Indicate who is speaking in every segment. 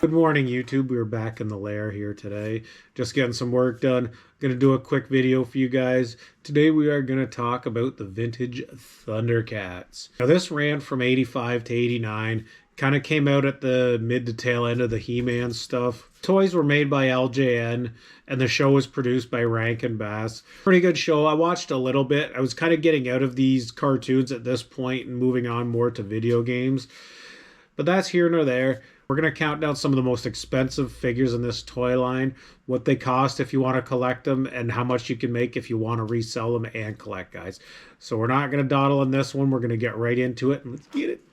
Speaker 1: Good morning, YouTube. We're back in the lair here today. Just getting some work done. Going to do a quick video for you guys. Today we are going to talk about the vintage Thundercats. Now this ran from 85 to 89. Kind of came out at the mid to tail end of the He-Man stuff. Toys were made by LJN and the show was produced by Rankin Bass. Pretty good show. I watched a little bit. I was kind of getting out of these cartoons at this point and moving on more to video games. But that's here nor there. We're going to count down some of the most expensive figures in this toy line, what they cost if you want to collect them, and how much you can make if you want to resell them and collect, guys. So we're not going to dawdle on this one. We're going to get right into it, and let's get it.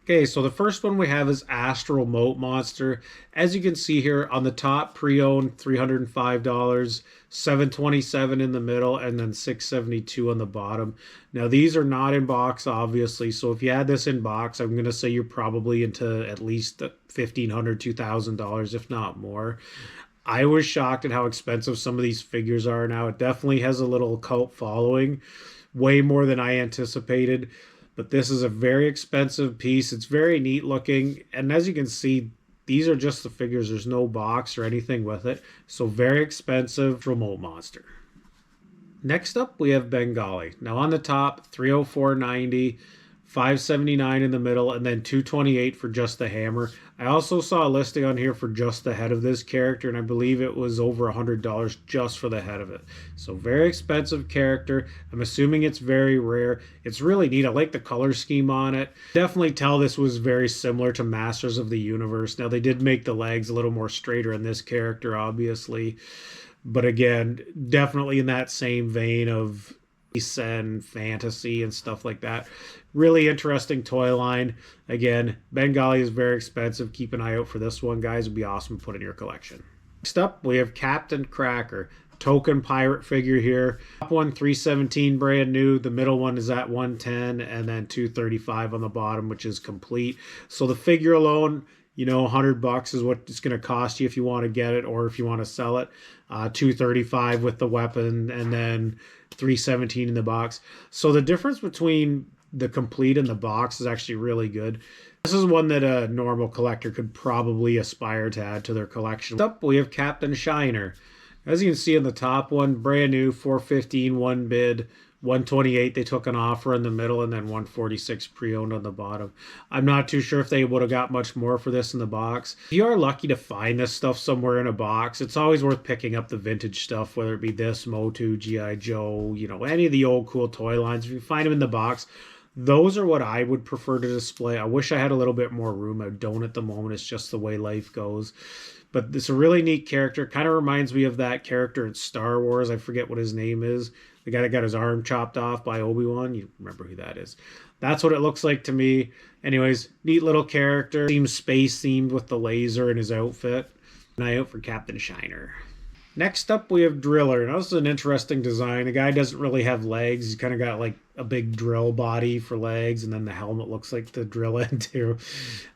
Speaker 1: Okay, so the first one we have is Astral Moat Monster. As you can see here on the top, pre-owned $305, $727 in the middle, and then $672 on the bottom. Now these are not in box, obviously, so if you had this in box, I'm going to say you're probably into at least $1,500, $2,000, if not more. I was shocked at how expensive some of these figures are now. It definitely has a little cult following, way more than I anticipated. But this is a very expensive piece. It's very neat looking. And as you can see, these are just the figures. There's no box or anything with it. So very expensive remote monster. Next up, we have Bengali. Now on the top, $304.90, $579 in the middle, and then $228 for just the hammer. I also saw a listing on here for just the head of this character, and I believe it was over $100 just for the head of it. So very expensive character. I'm assuming it's very rare. It's really neat. I like the color scheme on it. Definitely tell this was very similar to Masters of the Universe. Now they did make the legs a little more straighter in this character, obviously. But again, definitely in that same vein of and fantasy and stuff like that. Really interesting toy line. Again, Bengali is very expensive. Keep an eye out for this one, guys. It'd be awesome to put in your collection. Next up, we have Captain Cracker. Token pirate figure here. Top one, $317 brand new. The middle one is at $110, and then $235 on the bottom, which is complete. So the figure alone, you know, $100 is what it's going to cost you if you want to get it or if you want to sell it. $235 with the weapon, and then $317 in the box. So the difference between the complete and the box is actually really good. This is one that a normal collector could probably aspire to add to their collection. Next up, we have Captain Shiner. As you can see on the top one, brand new, $415, one bid. $128 they took an offer in the middle, and then $146 pre-owned on the bottom. I'm not too sure if they would have got much more for this in the box. If you are lucky to find this stuff somewhere in a box, it's always worth picking up the vintage stuff, whether it be this, Motu, G.I. Joe, you know, any of the old cool toy lines. If you find them in the box, those are what I would prefer to display. I wish I had a little bit more room. I don't at the moment. It's just the way life goes. But it's a really neat character. Kind of reminds me of that character in Star Wars. I forget what his name is. The guy that got his arm chopped off by Obi-Wan. You remember who that is. That's what it looks like to me. Anyways, neat little character. Seems space-themed with the laser in his outfit. An eye out for Captain Shiner. Next up, we have Driller. Now, this is an interesting design. The guy doesn't really have legs. He's kind of got like a big drill body for legs, and then the helmet looks like to drill into.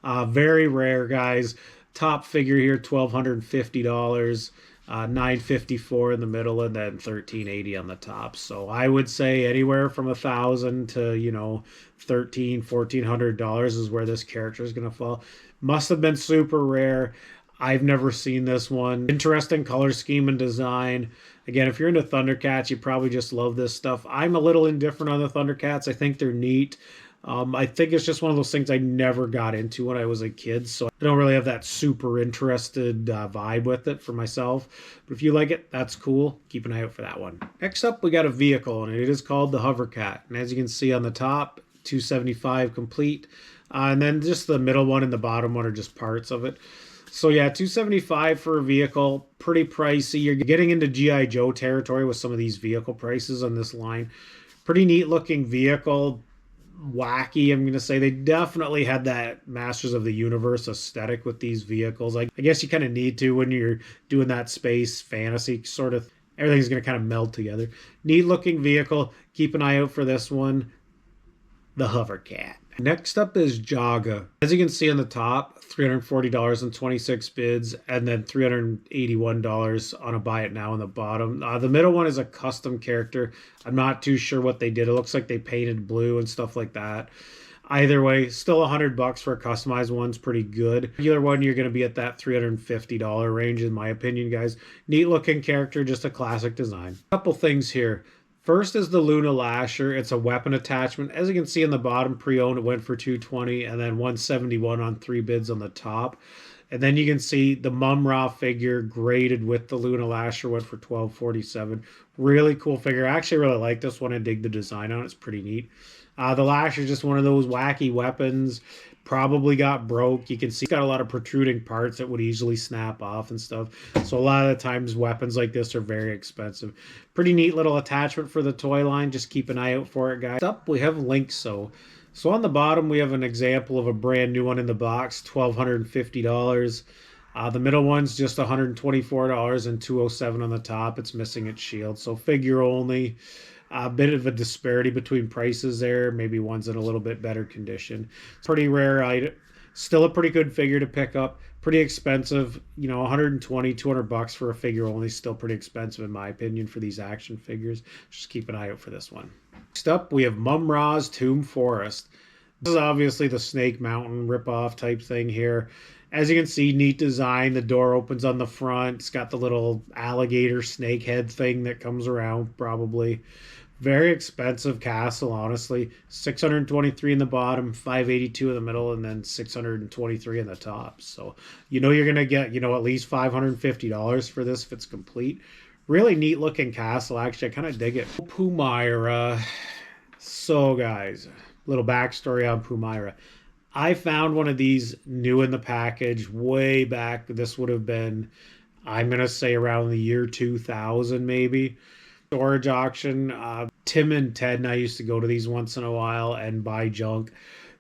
Speaker 1: Very rare, guys. Top figure here, $1,250. $954 in the middle, and then $1,380 on the top. So I would say anywhere from $1,000 to, you know, $1,300, $1,400 is where this character is going to fall. Must have been super rare. I've never seen this one. Interesting color scheme and design. Again, if you're into Thundercats, you probably just love this stuff. I'm a little indifferent on the Thundercats. I think they're neat. I think it's just one of those things I never got into when I was a kid, so I don't really have that super interested vibe with it for myself. But if you like it, that's cool. Keep an eye out for that one. Next up, we got a vehicle, and it is called the Hovercat. And as you can see on the top, $275 complete. And then just the middle one and the bottom one are just parts of it. So yeah, $275 for a vehicle, pretty pricey. You're getting into G.I. Joe territory with some of these vehicle prices on this line. Pretty neat looking vehicle. Wacky, I'm going to say. They definitely had that Masters of the Universe aesthetic with these vehicles. I guess you kind of need to when you're doing that space fantasy sort of. Everything's going to kind of meld together. Neat looking vehicle. Keep an eye out for this one. The Hovercat. Next up is Jaga. As you can see on the top, $340 and 26 bids, and then $381 on a buy it now on the bottom. The middle one is a custom character. I'm not too sure what they did. It looks like they painted blue and stuff like that. Either way, still $100 for a customized one's pretty good. Regular one, you're going to be at that $350 range, in my opinion, guys. Neat looking character, just a classic design. Couple things here. First is the Luna Lasher. It's a weapon attachment. As you can see in the bottom, pre-owned, it went for $220, and then $171 on 3 bids on the top. And then you can see the Mum-Ra figure graded with the Luna Lasher went for $12.47. Really cool figure. I actually really like this one. I dig the design on it. It's pretty neat. The Lasher is just one of those wacky weapons. Probably got broke. You can see it's got a lot of protruding parts that would easily snap off and stuff. So a lot of the times weapons like this are very expensive. Pretty neat little attachment for the toy line. Just keep an eye out for it, guys. Up we have Link. So on the bottom we have an example of a brand new one in the box, $1,250. The middle one's just $124 and $207 on the top. It's missing its shield. So figure only. A bit of a disparity between prices there. Maybe one's in a little bit better condition. Pretty rare item. Still a pretty good figure to pick up. Pretty expensive. You know, $120, $200 for a figure only. Still pretty expensive in my opinion for these action figures. Just keep an eye out for this one. Next up, we have Mum-Ra's Tomb Forest. This is obviously the Snake Mountain ripoff type thing here. As you can see, neat design. The door opens on the front. It's got the little alligator snake head thing that comes around probably. Very expensive castle, honestly. $623 in the bottom, $582 in the middle, and then $623 in the top. So you know you're gonna get, you know, at least $550 for this if it's complete. Really neat looking castle. Actually, I kind of dig it. Pumaira. So guys, little backstory on Pumaira. I found one of these new in the package way back. This would have been, I'm gonna say, around the year 2000 maybe. Storage auction. Tim and Ted and I used to go to these once in a while and buy junk.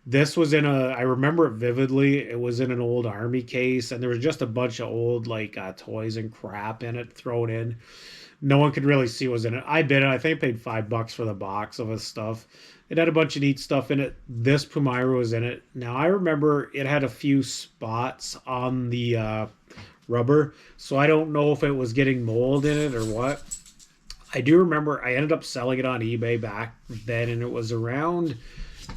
Speaker 1: This was in a, I remember it vividly. It was in an old army case, and there was just a bunch of old like toys and crap in it thrown in. No one could really see what was in it. I bid it. I think I paid $5 for the box of his stuff. It had a bunch of neat stuff in it. This Pumaira was in it. Now I remember it had a few spots on the rubber, so I don't know if it was getting mold in it or what. I do remember I ended up selling it on eBay back then, and it was around,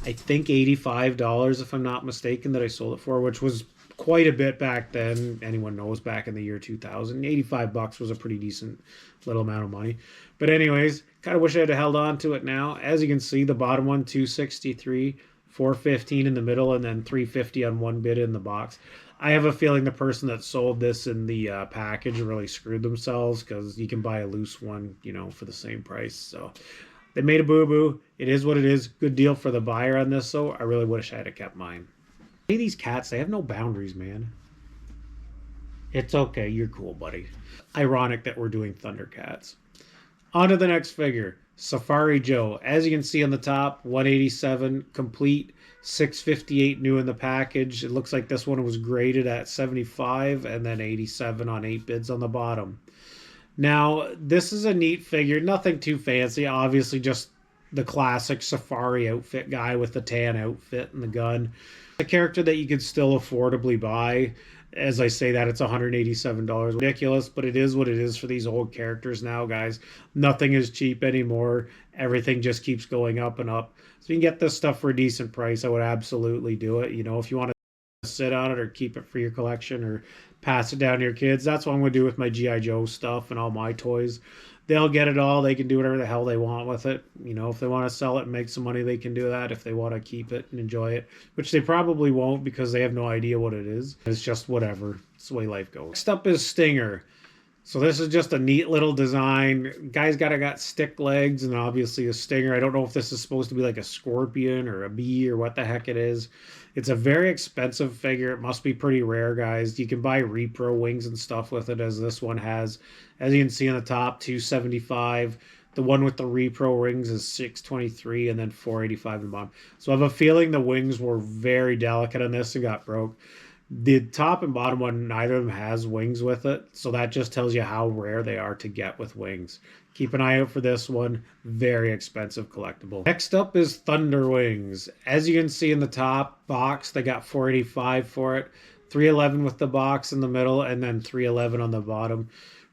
Speaker 1: I think, $85 if I'm not mistaken that I sold it for, which was quite a bit back then. Anyone knows back in the year 2000, $85 was a pretty decent little amount of money. But anyways, kind of wish I had held on to it now. As you can see, the bottom one, $263, $415 in the middle, and then $350 on one bid in the box. I have a feeling the person that sold this in the package really screwed themselves, because you can buy a loose one, you know, for the same price. So they made a boo-boo. It is what it is. Good deal for the buyer on this, though. I really wish I had kept mine. Hey, these cats, they have no boundaries, man. It's okay. You're cool, buddy. Ironic that we're doing Thundercats. On to the next figure. Safari Joe. As you can see on the top, $187 complete, $658 new in the package. It looks like this one was graded at 75 and then 87 on 8 bids on the bottom. Now, this is a neat figure. Nothing too fancy. Obviously, just the classic safari outfit guy with the tan outfit and the gun. A character that you could still affordably buy. As I say that, it's $187. Ridiculous, but it is what it is for these old characters now, guys. Nothing is cheap anymore. Everything just keeps going up and up. So you can get this stuff for a decent price. I would absolutely do it. You know, if you want to sit on it or keep it for your collection or pass it down to your kids, that's what I'm going to do with my G.I. Joe stuff and all my toys. They'll get it all. They can do whatever the hell they want with it. You know, if they want to sell it and make some money, they can do that. If they want to keep it and enjoy it, which they probably won't because they have no idea what it is. It's just whatever. It's the way life goes. Next up is Stinger. So this is just a neat little design. Guy's got stick legs and obviously a stinger. I don't know if this is supposed to be like a scorpion or a bee or what the heck it is. It's a very expensive figure. It must be pretty rare, guys. You can buy repro wings and stuff with it, as this one has. As you can see on the top, $275. The one with the repro rings is $623 and then $485 in the bottom. So I have a feeling the wings were very delicate on this and got broke. The top and bottom one, neither of them has wings with it, so that just tells you how rare they are to get with wings. Keep an eye out for this one. Very expensive collectible. Next up is Thunder Wings. As you can see in the top box, they got $485 for it. $311 with the box in the middle, and then $311 on the bottom.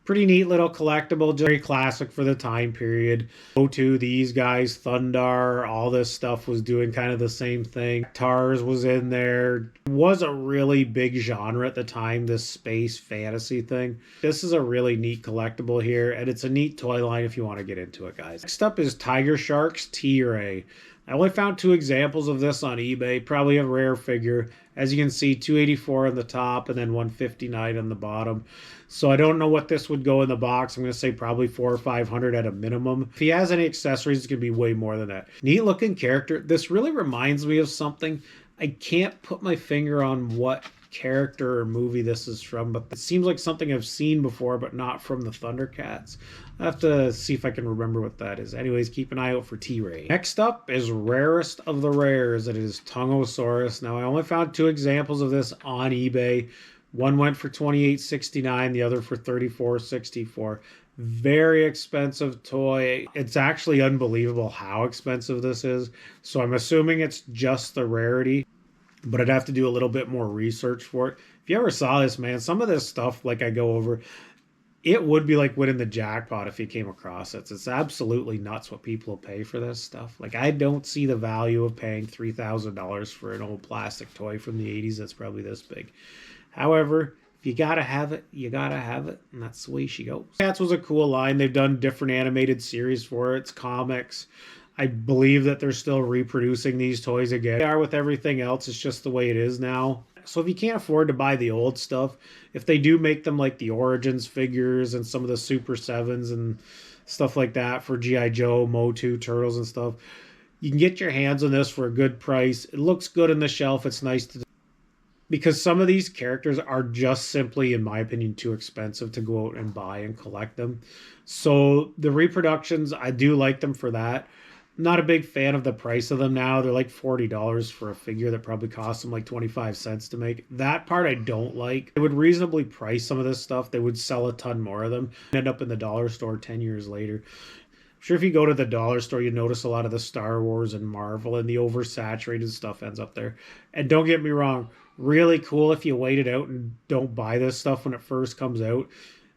Speaker 1: Pretty neat little collectible, very classic for the time period. Go to these guys, Thundar, all this stuff was doing kind of the same thing. Tars was in there. It was a really big genre at the time, this space fantasy thing. This is a really neat collectible here, and it's a neat toy line if you want to get into it, guys. Next up is Tiger Shark's T-Ray. I only found 2 examples of this on eBay. Probably a rare figure. As you can see, 284 on the top and then 159 on the bottom. So I don't know what this would go in the box. I'm going to say probably 400 or 500 at a minimum. If he has any accessories, it's going to be way more than that. Neat looking character. This really reminds me of something. I can't put my finger on what character or movie this is from, but it seems like something I've seen before, but not from the Thundercats. I have to see if I can remember what that is. Anyways, keep an eye out for T-Ray. Next up is rarest of the rares. It is Tungosaurus. Now, I only found 2 examples of this on eBay. One went for $28.69, the other for $34.64. Very expensive toy. It's actually unbelievable how expensive this is. So I'm assuming it's just the rarity, but I'd have to do a little bit more research for it. If you ever saw this, man, some of this stuff, like I go over, it would be like winning the jackpot if you came across it. It's absolutely nuts what people pay for this stuff. Like, I don't see the value of paying $3,000 for an old plastic toy from the 80s that's probably this big. However, if you gotta have it, you gotta have it, and that's the way she goes. Cats was a cool line. They've done different animated series for it. It's comics. I believe that they're still reproducing these toys again. They are with everything else. It's just the way it is now. So if you can't afford to buy the old stuff, if they do make them like the Origins figures and some of the Super 7s and stuff like that for G.I. Joe, Motu, Turtles and stuff, you can get your hands on this for a good price. It looks good on the shelf. It's nice to... because some of these characters are just simply, in my opinion, too expensive to go out and buy and collect them. So the reproductions, I do like them for that. Not a big fan of the price of them now. They're like $40 for a figure that probably cost them like 25 cents to make. That part I don't like. They would reasonably price some of this stuff. They would sell a ton more of them. End up in the dollar store 10 years later. I'm sure if you go to the dollar store, you notice a lot of the Star Wars and Marvel and the oversaturated stuff ends up there. And don't get me wrong, really cool if you wait it out and don't buy this stuff when it first comes out.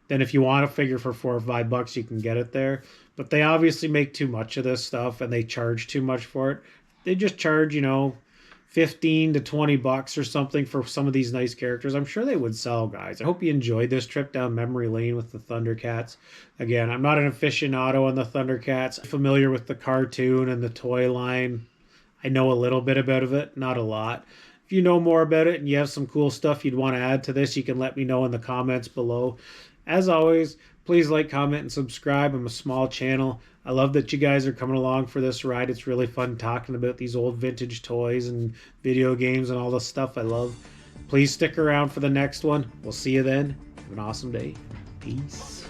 Speaker 1: Then if you want a figure for $4 or $5, you can get it there. But they obviously make too much of this stuff and they charge too much for it. They just charge, 15 to $20 or something for some of these nice characters. I'm sure they would sell, guys. I hope you enjoyed this trip down memory lane with the Thundercats. Again, I'm not an aficionado on the Thundercats. I'm familiar with the cartoon and the toy line. I know a little bit about it, not a lot. If you know more about it and you have some cool stuff you'd want to add to this, you can let me know in the comments below. As always, please like, comment, and subscribe. I'm a small channel. I love that you guys are coming along for this ride. It's really fun talking about these old vintage toys and video games and all the stuff I love. Please stick around for the next one. We'll see you then. Have an awesome day. Peace.